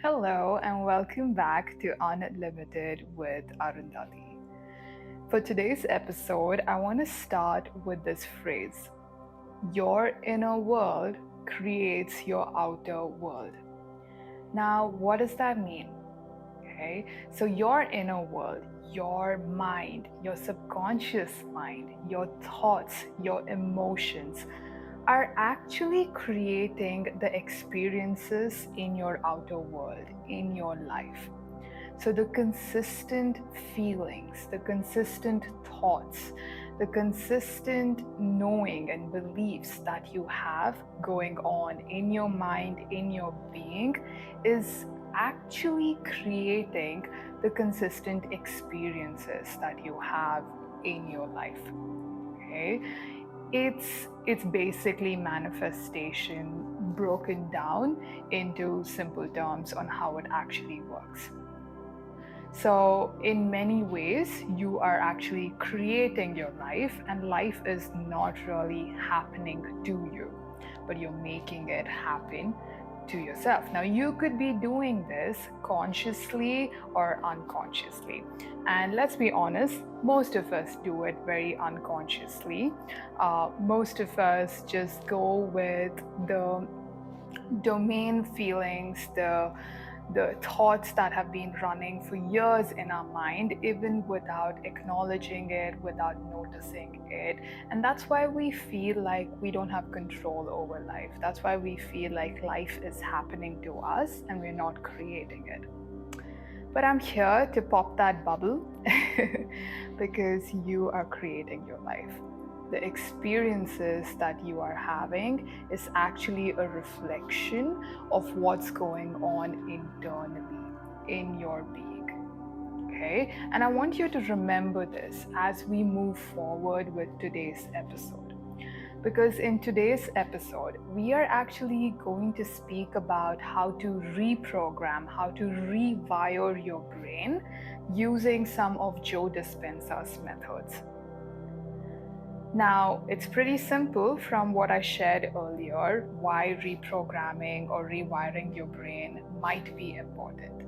Hello and welcome back to Unlimited with Arundhati. For today's episode, I want to start with this phrase: your inner world creates your outer world. Now, what does that mean? Okay, so your inner world, your mind, your subconscious mind, your thoughts, your emotions are actually creating the experiences in your outer world, in your life. So, the consistent feelings, the consistent thoughts, the consistent knowing and beliefs that you have going on in your mind, in your being, is actually creating the consistent experiences that you have in your life. Okay, it's basically manifestation broken down into simple terms on how it actually works. So, in many ways, you are actually creating your life, and life is not really happening to you, but you're making it happen to yourself. Now, you could be doing this consciously or unconsciously. And let's be honest, most of us do it very unconsciously. Most of us just go with the domain feelings, the thoughts that have been running for years in our mind, even without acknowledging it, without noticing it. And that's why we feel like we don't have control over life. That's why we feel like life is happening to us and we're not creating it. But I'm here to pop that bubble because you are creating your life. The experiences that you are having is actually a reflection of what's going on internally in your being. Okay? And I want you to remember this as we move forward with today's episode. Because in today's episode, we are actually going to speak about how to reprogram, how to rewire your brain using some of Joe Dispenza's methods. Now, it's pretty simple from what I shared earlier why reprogramming or rewiring your brain might be important.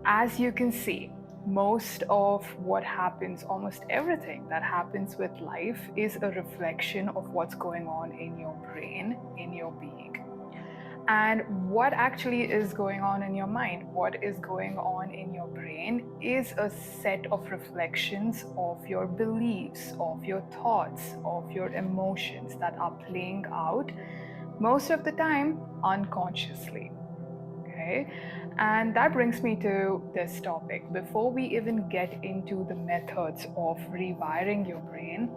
As you can see, most of what happens, almost everything that happens with life, is a reflection of what's going on in your brain, in your being. And what actually is going on in your mind, what is going on in your brain, is a set of reflections of your beliefs, of your thoughts, of your emotions that are playing out most of the time unconsciously. Okay, and that brings me to this topic. Before we even get into the methods of rewiring your brain,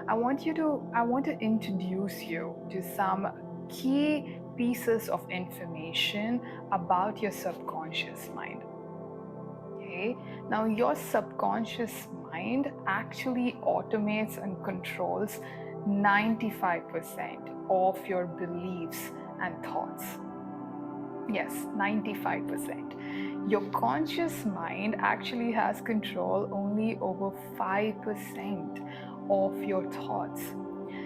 I want to introduce you to some key pieces of information about your subconscious mind. Okay, now your subconscious mind actually automates and controls 95% of your beliefs and thoughts. Yes, 95%. Your conscious mind actually has control only over 5% of your thoughts.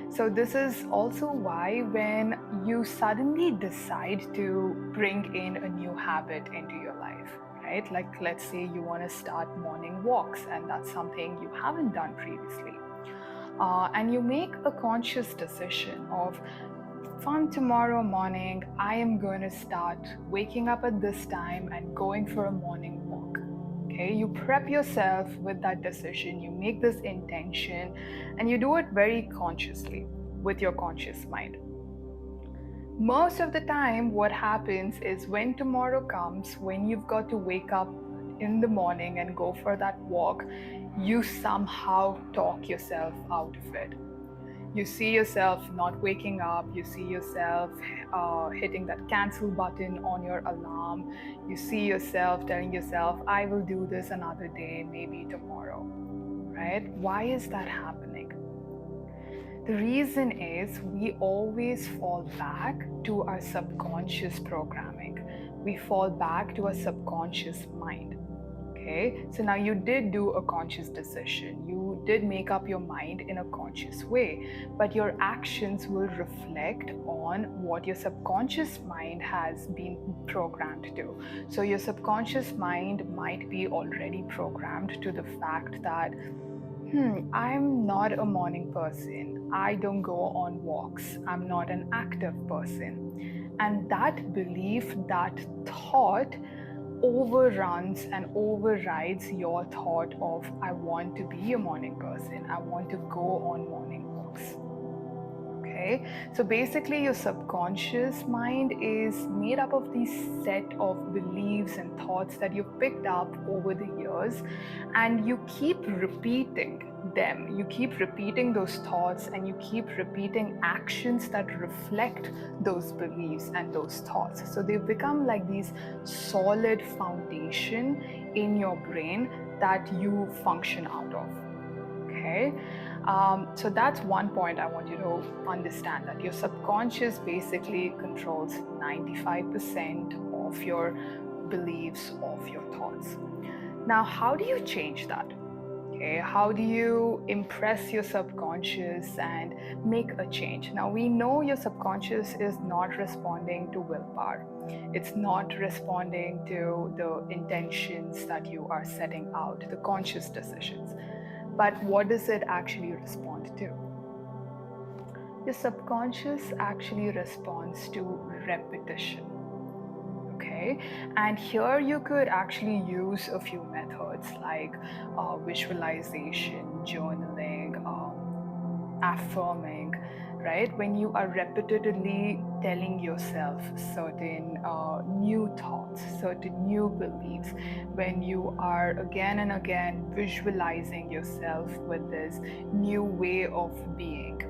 So, this is also why when you suddenly decide to bring in a new habit into your life, right? Like, let's say you want to start morning walks, and that's something you haven't done previously. And you make a conscious decision of, from tomorrow morning, I am going to start waking up at this time and going for a morning walk. Okay, you prep yourself with that decision, you make this intention, and you do it very consciously with your conscious mind. Most of the time, what happens is when tomorrow comes, when you've got to wake up in the morning and go for that walk, you somehow talk yourself out of it. You see yourself not waking up, you see yourself hitting that cancel button on your alarm, you see yourself telling yourself, I will do this another day, maybe tomorrow, right? Why is that happening? The reason is we always fall back to our subconscious programming. We fall back to our subconscious mind. Okay, so now you did do a conscious decision. You did make up your mind in a conscious way, but your actions will reflect on what your subconscious mind has been programmed to. So, your subconscious mind might be already programmed to the fact that, I'm not a morning person. I don't go on walks. I'm not an active person. And that belief, that thought, overruns and overrides your thought of, I want to be a morning person, I want to go on morning walks. Okay, so basically, your subconscious mind is made up of these set of beliefs and thoughts that you've picked up over the years, and you keep repeating them. You keep repeating those thoughts, and you keep repeating actions that reflect those beliefs and those thoughts. So they become like these solid foundation in your brain that you function out of. Okay, so that's one point I want you to understand, that your subconscious basically controls 95% of your beliefs, of your thoughts. Now, how do you change that? Okay, how do you impress your subconscious and make a change? Now, we know your subconscious is not responding to willpower. It's not responding to the intentions that you are setting out, the conscious decisions. But what does it actually respond to? Your subconscious actually responds to repetition. Okay, and here you could actually use a few methods like visualization, journaling, affirming, right? When you are repetitively telling yourself certain new thoughts, certain new beliefs, when you are again and again visualizing yourself with this new way of being,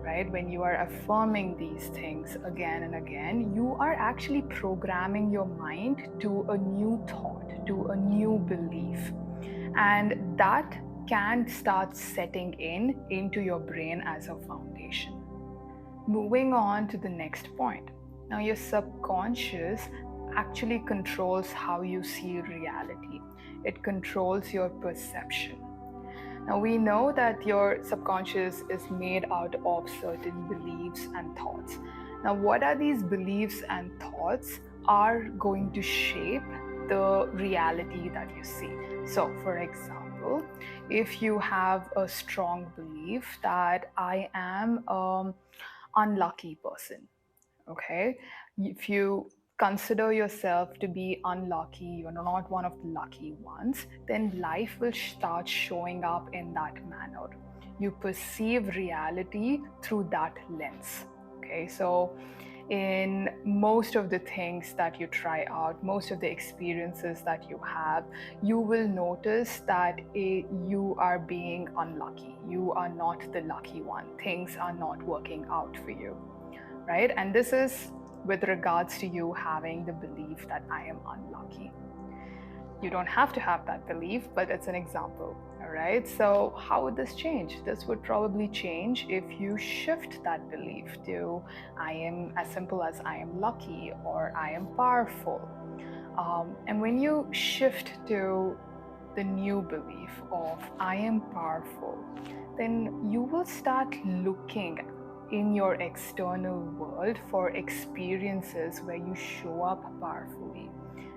right? When you are affirming these things again and again, you are actually programming your mind to a new thought, to a new belief. And that can start setting into your brain as a foundation. Moving on to the next point. Now, your subconscious actually controls how you see reality. It controls your perception. Now, we know that your subconscious is made out of certain beliefs and thoughts. Now, what are these beliefs and thoughts are going to shape the reality that you see? So, for example, if you have a strong belief that I am an unlucky person, okay, if you consider yourself to be unlucky, you're not one of the lucky ones, then life will start showing up in that manner. You perceive reality through that lens. Okay, so in most of the things that you try out, most of the experiences that you have, you will notice that you are being unlucky. You are not the lucky one. Things are not working out for you, right? And this is with regards to you having the belief that I am unlucky. You don't have to have that belief, but it's an example, all right? So, how would this change? This would probably change if you shift that belief to I am as simple as I am lucky or I am powerful. And when you shift to the new belief of I am powerful, then you will start looking in your external world for experiences where you show up powerfully.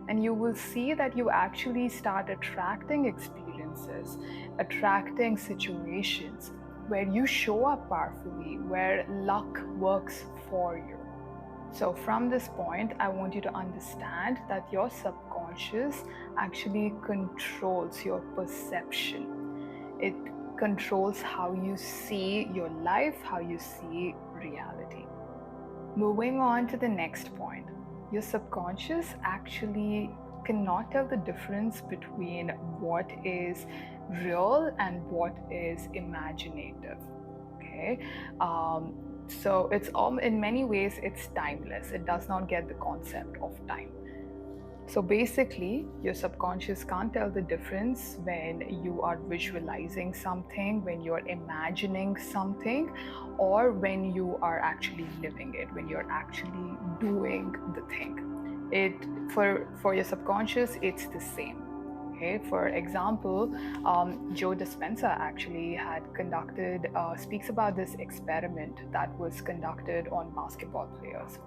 And you will see that you actually start attracting experiences, attracting situations where you show up powerfully, where luck works for you. So, from this point, I want you to understand that your subconscious actually controls your perception. It controls how you see your life, how you see reality. Moving on to the next point, your subconscious actually cannot tell the difference between what is real and what is imaginative. Okay, so it's all, in many ways, it's timeless. It does not get the concept of time. So basically, your subconscious can't tell the difference when you are visualizing something, when you're imagining something, or when you are actually living it, when you're actually doing the thing. For your subconscious, it's the same. Okay, for example, Joe Dispenza actually speaks about this experiment that was conducted on basketball players.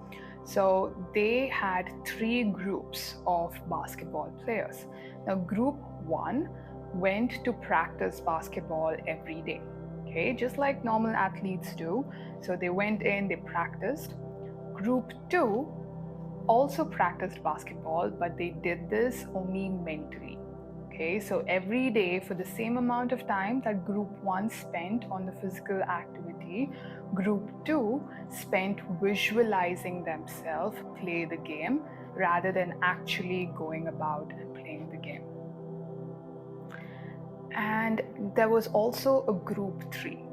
So they had three groups of basketball players. Now, group one went to practice basketball every day, okay, just like normal athletes do. So they went in, they practiced. Group two also practiced basketball, but they did this only mentally. Okay, so every day for the same amount of time that group one spent on the physical activity, group two spent visualizing themselves play the game rather than actually going about and playing the game. And there was also a group three.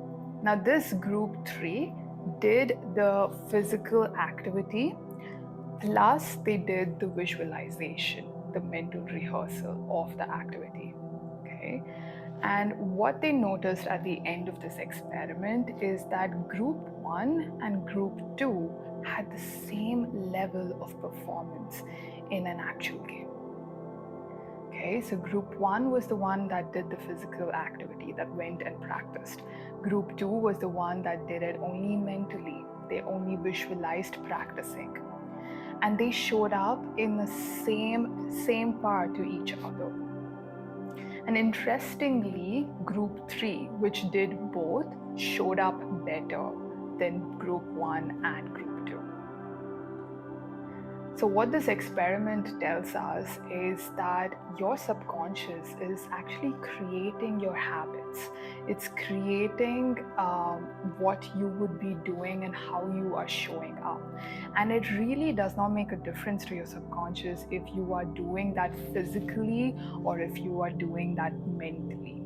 Now, this group three did the physical activity, plus they did the visualization, the mental rehearsal of the activity. Okay. And what they noticed at the end of this experiment is that group one and group two had the same level of performance in an actual game. Okay, so group one was the one that did the physical activity, that went and practiced. Group two was the one that did it only mentally. They only visualized practicing. And they showed up in the same part to each other. And interestingly, group three, which did both, showed up better than group one and group two. So, what this experiment tells us is that your subconscious is actually creating your habits. It's creating what you would be doing and how you are showing up. And it really does not make a difference to your subconscious if you are doing that physically or if you are doing that mentally.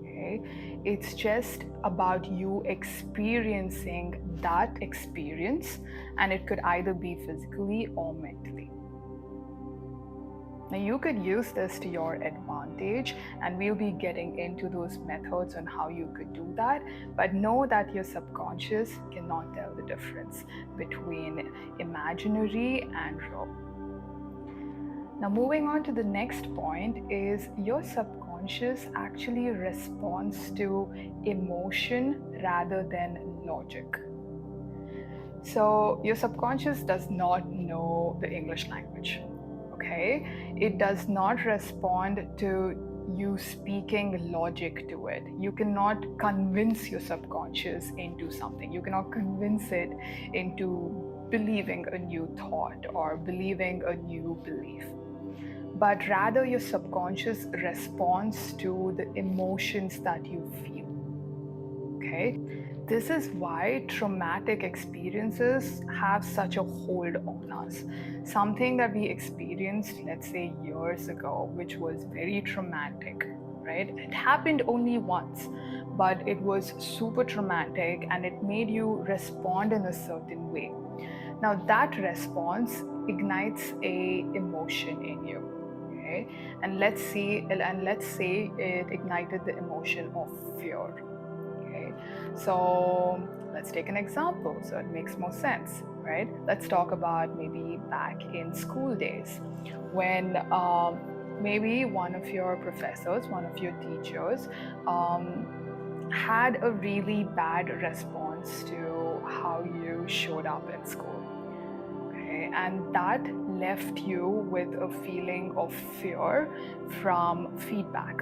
Okay? It's just about you experiencing that experience, and it could either be physically or mentally. Now, you could use this to your advantage, and we'll be getting into those methods on how you could do that. But know that your subconscious cannot tell the difference between imaginary and real. Now, moving on to the next point is your subconscious actually responds to emotion rather than logic. So, your subconscious does not know the English language, okay? It does not respond to you speaking logic to it. You cannot convince your subconscious into something. You cannot convince it into believing a new thought or believing a new belief. But rather, your subconscious responds to the emotions that you feel. Okay? This is why traumatic experiences have such a hold on us. Something that we experienced, let's say years ago, which was very traumatic, right? It happened only once, but it was super traumatic and it made you respond in a certain way. Now, that response ignites a emotion in you. Okay? And let's say it ignited the emotion of fear. Okay, so let's take an example so it makes more sense, right? Let's talk about maybe back in school days when maybe one of your professors, one of your teachers, had a really bad response to how you showed up in school. Okay, and that left you with a feeling of fear from feedback.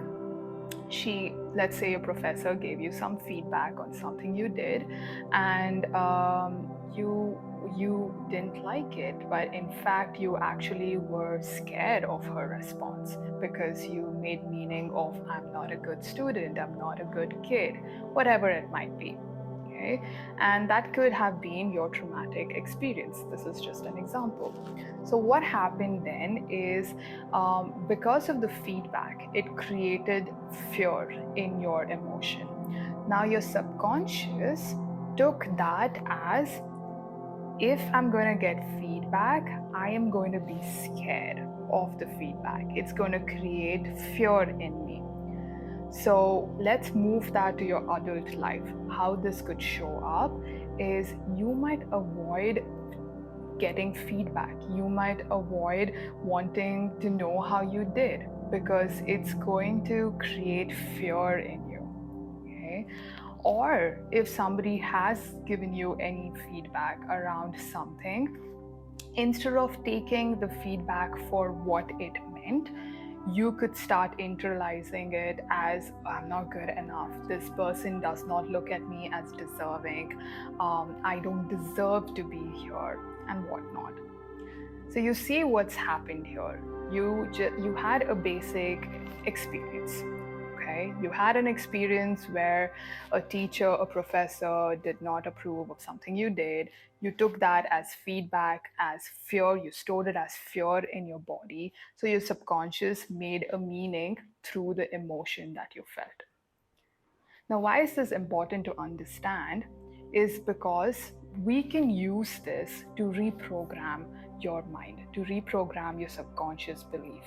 Let's say a professor gave you some feedback on something you did, and you didn't like it, but in fact you actually were scared of her response because you made meaning of I'm not a good student, I'm not a good kid, whatever it might be. Okay? And that could have been your traumatic experience. This is just an example. So what happened then is because of the feedback, it created fear in your emotion. Now your subconscious took that as, if I'm going to get feedback, I am going to be scared of the feedback. It's going to create fear in me. So let's move that to your adult life. How this could show up is you might avoid getting feedback. You might avoid wanting to know how you did. because it's going to create fear in you. Okay? Or if somebody has given you any feedback around something, instead of taking the feedback for what it meant, you could start internalizing it as, I'm not good enough. This person does not look at me as deserving. I don't deserve to be here, and whatnot. So you see what's happened here. You had a basic experience. Okay, you had an experience where a teacher, a professor did not approve of something you did. You took that as feedback, as fear. You stored it as fear in your body. So your subconscious made a meaning through the emotion that you felt. Now, why is this important to understand? Is because we can use this to reprogram your mind, to reprogram your subconscious belief.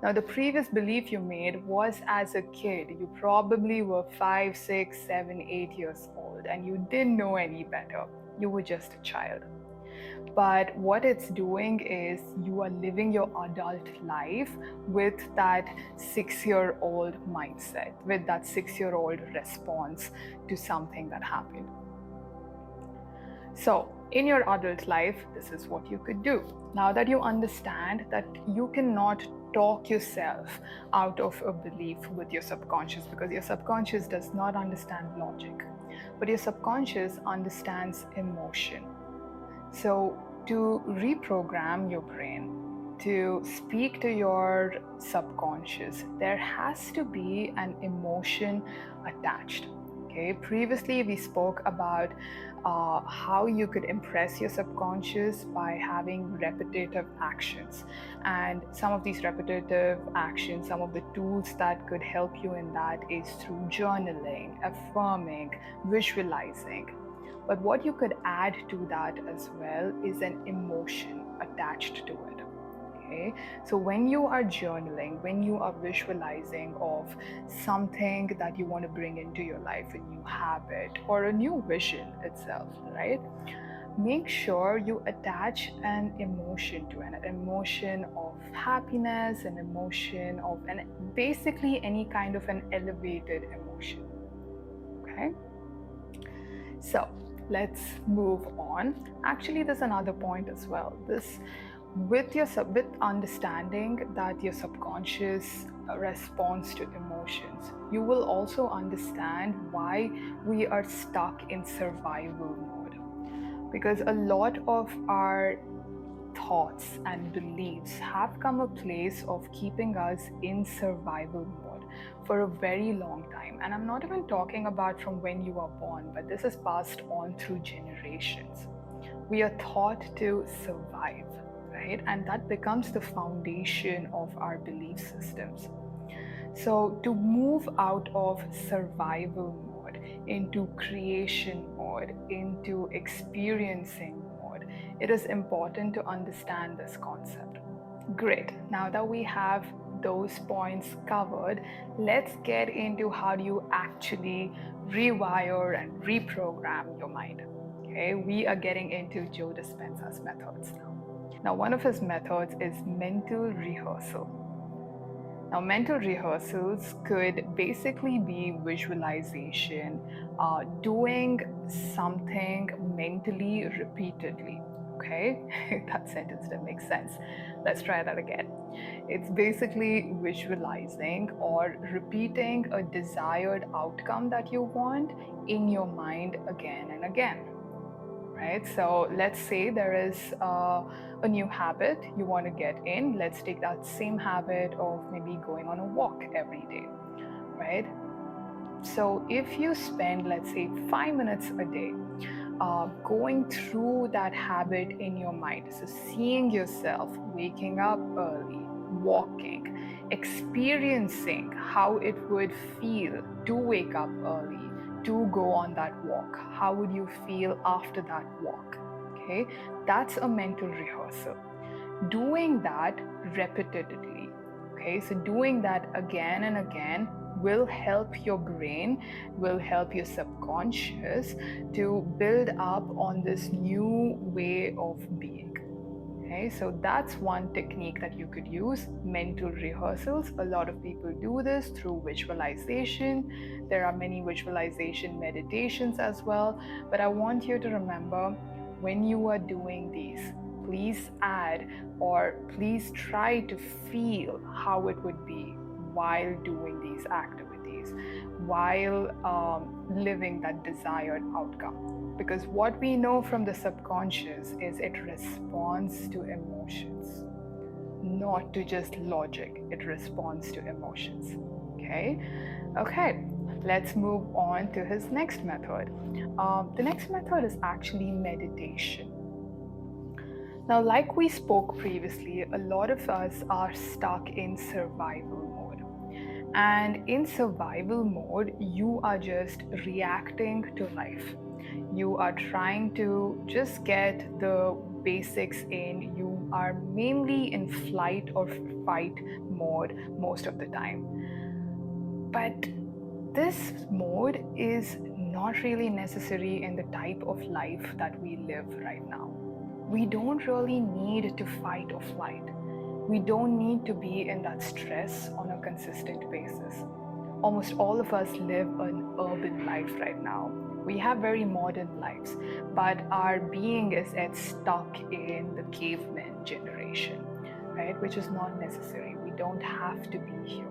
Now, the previous belief you made was as a kid. You probably were 5, 6, 7, 8 years old, and you didn't know any better. You were just a child. But what it's doing is you are living your adult life with that 6-year-old mindset, with that 6-year-old response to something that happened. So, in your adult life, this is what you could do. Now that you understand that you cannot talk yourself out of a belief with your subconscious, because your subconscious does not understand logic, but your subconscious understands emotion. So, to reprogram your brain, to speak to your subconscious, there has to be an emotion attached. Okay, previously we spoke about how you could impress your subconscious by having repetitive actions. And some of these repetitive actions, some of the tools that could help you in that is through journaling, affirming, visualizing. But what you could add to that as well is an emotion attached to it. Okay, so when you are journaling, when you are visualizing of something that you want to bring into your life, a new habit or a new vision itself, right? Make sure you attach an emotion to it, an emotion of happiness, an emotion of, and basically any kind of an elevated emotion. Okay, so let's move on. Actually, there's another point as well. This, with understanding that your subconscious responds to emotions, you will also understand why we are stuck in survival mode. Because a lot of our thoughts and beliefs have come a place of keeping us in survival mode for a very long time. And I'm not even talking about from when you are born, but this is passed on through generations. We are taught to survive, right? And that becomes the foundation of our belief systems. So, to move out of survival mode into creation mode, into experiencing mode, it is important to understand this concept. Great. Now that we have those points covered, let's get into how do you actually rewire and reprogram your mind. Okay, we are getting into Joe Dispenza's methods now. Now, one of his methods is mental rehearsal. Now, mental rehearsals could basically be visualization, doing something mentally repeatedly. Okay, that sentence didn't make sense. Let's try that again. It's basically visualizing or repeating a desired outcome that you want in your mind again and again. Right? So let's say there is a new habit you want to get in. Let's take that same habit of maybe going on a walk every day, right? So if you spend, let's say, 5 minutes a day going through that habit in your mind, so seeing yourself waking up early, walking, experiencing how it would feel to wake up early, to go on that walk, how would you feel after that walk? Okay, that's a mental rehearsal. Doing that repetitively, okay, so doing that again and again will help your brain, will help your subconscious to build up on this new way of being. Okay, so that's one technique that you could use, mental rehearsals. A lot of people do this through visualization. There are many visualization meditations as well. But I want you to remember, when you are doing these, please add or please try to feel how it would be while doing these activities, while living that desired outcome. Because what we know from the subconscious is it responds to emotions, not to just logic. It responds to emotions. Okay? Okay, let's move on to his next method. The next method is actually meditation. Now, like we spoke previously, a lot of us are stuck in survival mode. And in survival mode, you are just reacting to life. You are trying to just get the basics in. You are mainly in flight or fight mode most of the time. But this mode is not really necessary in the type of life that we live right now. We don't really need to fight or flight. We don't need to be in that stress on a consistent basis. Almost all of us live an urban life right now. We have very modern lives, but our being is stuck in the caveman generation, right? Which is not necessary. We don't have to be here.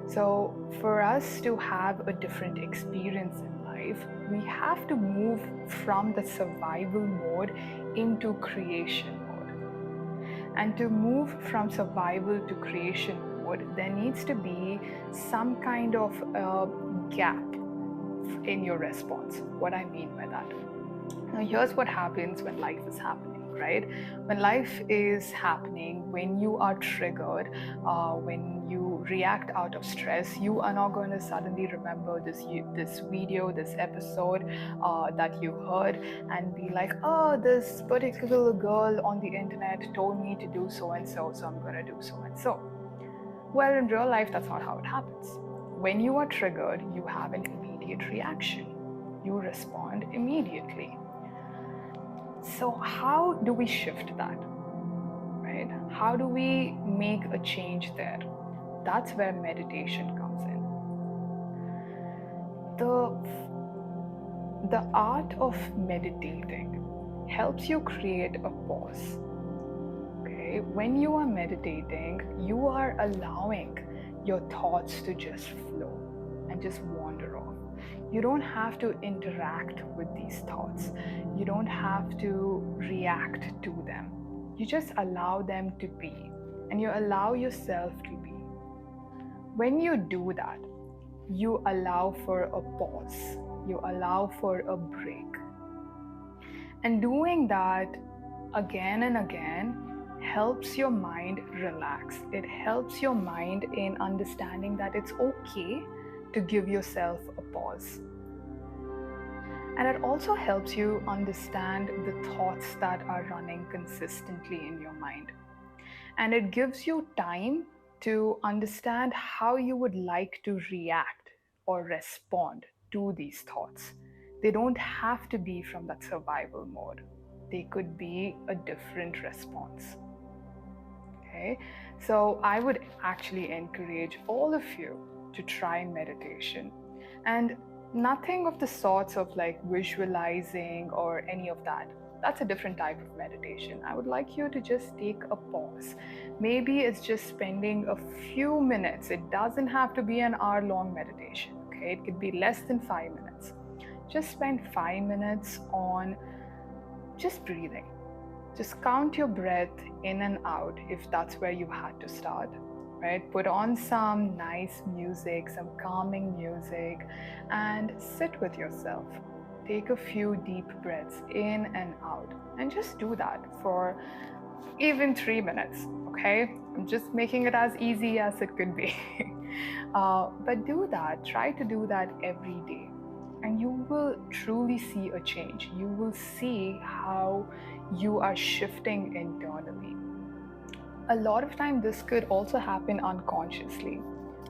So, for us to have a different experience in life, we have to move from the survival mode into creation mode. And to move from survival to creation mode, there needs to be some kind of a gap in your response. What I mean by that. Now, here's what happens when life is happening, right? When life is happening, when you are triggered, when you react out of stress, you are not going to suddenly remember this video, this episode that you heard, and be like, oh, this particular girl on the internet told me to do so and so, so I'm going to do so and so. Well, in real life, that's not how it happens. When you are triggered, you have an immediate reaction. You respond immediately. So how do we shift that, right? How do we make a change there? That's where meditation comes in. The art of meditating helps you create a pause. Okay? When you are meditating, you are allowing your thoughts to just flow and just wander off. You don't have to interact with these thoughts. You don't have to react to them. You just allow them to be, and you allow yourself to be. When you do that, you allow for a pause, you allow for a break. And doing that again and again helps your mind relax. It helps your mind in understanding that it's okay to give yourself a pause. And it also helps you understand the thoughts that are running consistently in your mind. And it gives you time to understand how you would like to react or respond to these thoughts. They don't have to be from that survival mode. They could be a different response. Okay, so I would actually encourage all of you to try meditation, and nothing of the sorts of like visualizing or any of that. That's a different type of meditation. I would like you to just take a pause. Maybe it's just spending a few minutes. It doesn't have to be an hour-long meditation. Okay, it could be less than 5 minutes. Just spend 5 minutes on just breathing. Just count your breath in and out if that's where you had to start, right? Put on some nice music, some calming music, and sit with yourself. Take a few deep breaths in and out, and just do that for even 3 minutes, okay? I'm just making it as easy as it could be. But do that, try to do that every day, and you will truly see a change. You will see how you are shifting internally. A lot of time this could also happen unconsciously,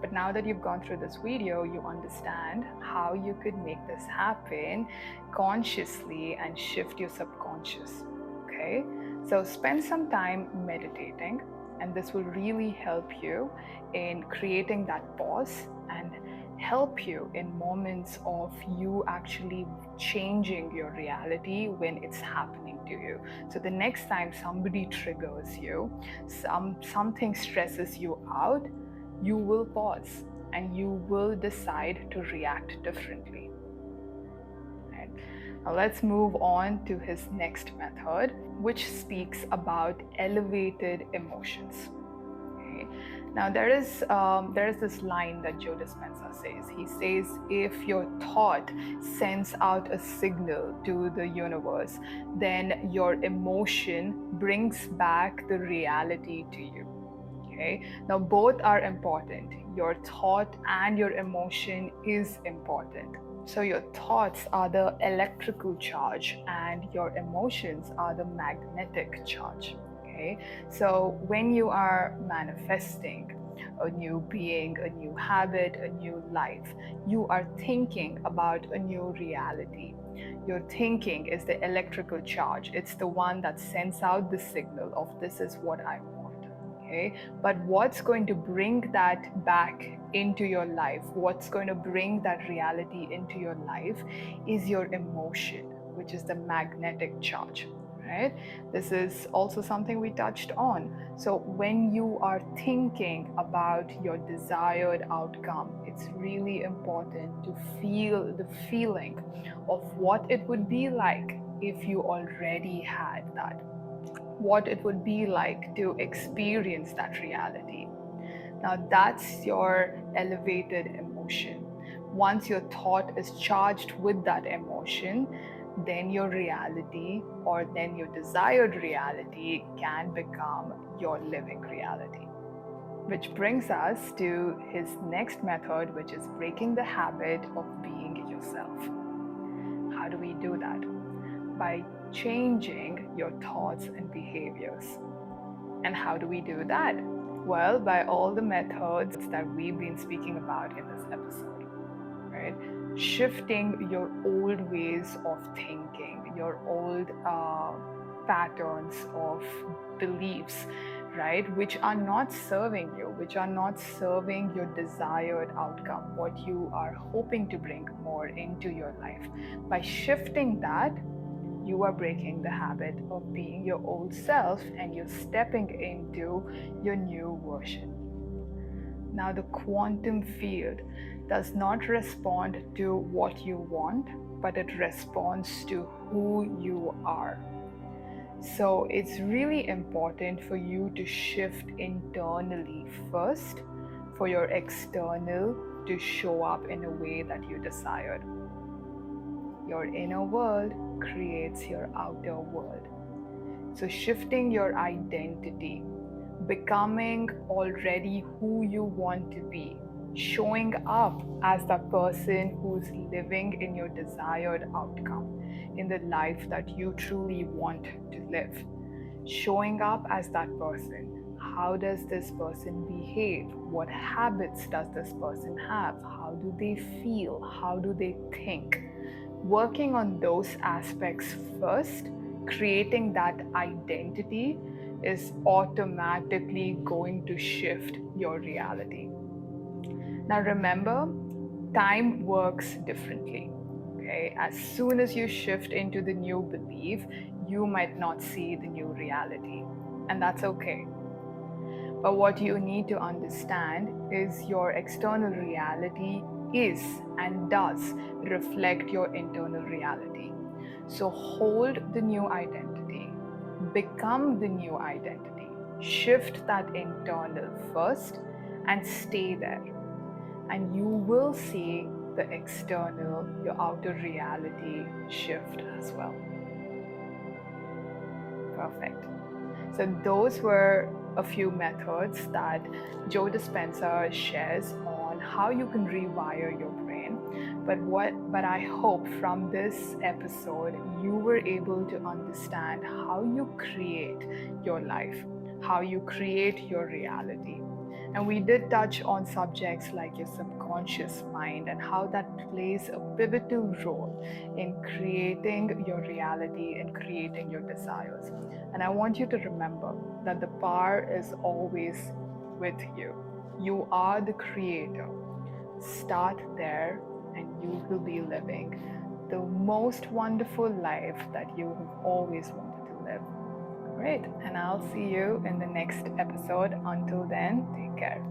but now that you've gone through this video, you understand how you could make this happen consciously and shift your subconscious. Okay, So spend some time meditating, and this will really help you in creating that pause and help you in moments of you actually changing your reality when it's happening to you. So the next time somebody triggers you, something stresses you out, you will pause and you will decide to react differently. Right? Now let's move on to his next method, which speaks about elevated emotions. Okay. Now there is this line that Joe Dispenza says. He says, if your thought sends out a signal to the universe, then your emotion brings back the reality to you. Okay. Now both are important. Your thought and your emotion is important. So your thoughts are the electrical charge and your emotions are the magnetic charge. Okay. So when you are manifesting a new being, a new habit, a new life, you are thinking about a new reality. Your thinking is the electrical charge. It's the one that sends out the signal of this is what I want. Okay, but what's going to bring that back into your life, what's going to bring that reality into your life is your emotion, which is the magnetic charge, right? This is also something we touched on. So when you are thinking about your desired outcome, it's really important to feel the feeling of what it would be like if you already had that, what it would be like to experience that reality. Now, that's your elevated emotion. Once your thought is charged with that emotion, then your reality or then your desired reality can become your living reality. Which brings us to his next method, which is breaking the habit of being yourself. How do we do that? By changing your thoughts and behaviors. And how do we do that? Well, by all the methods that we've been speaking about in this episode, right? Shifting your old ways of thinking, your old patterns of beliefs, right? Which are not serving you, which are not serving your desired outcome, what you are hoping to bring more into your life. By shifting that, you are breaking the habit of being your old self and you're stepping into your new version. Now, the quantum field does not respond to what you want, but it responds to who you are. So, it's really important for you to shift internally first for your external to show up in a way that you desired. Your inner world creates your outer world. So, shifting your identity, becoming already who you want to be, showing up as the person who's living in your desired outcome, in the life that you truly want to live. Showing up as that person. How does this person behave? What habits does this person have? How do they feel? How do they think? Working on those aspects first, creating that identity is automatically going to shift your reality. Now remember, time works differently. Okay, as soon as you shift into the new belief, you might not see the new reality, and that's okay. But what you need to understand is your external reality is and does reflect your internal reality. So hold the new identity, become the new identity, shift that internal first, and stay there. And you will see the external, your outer reality shift as well. Perfect. So those were a few methods that Joe Dispenza shares on how you can rewire your brain. But I hope from this episode you were able to understand how you create your life, how you create your reality. And we did touch on subjects like your subconscious mind and how that plays a pivotal role in creating your reality and creating your desires. And I want you to remember that the power is always with you. You are the creator. Start there, and you will be living the most wonderful life that you have always wanted to live. Great, and I'll see you in the next episode. Until then, take care.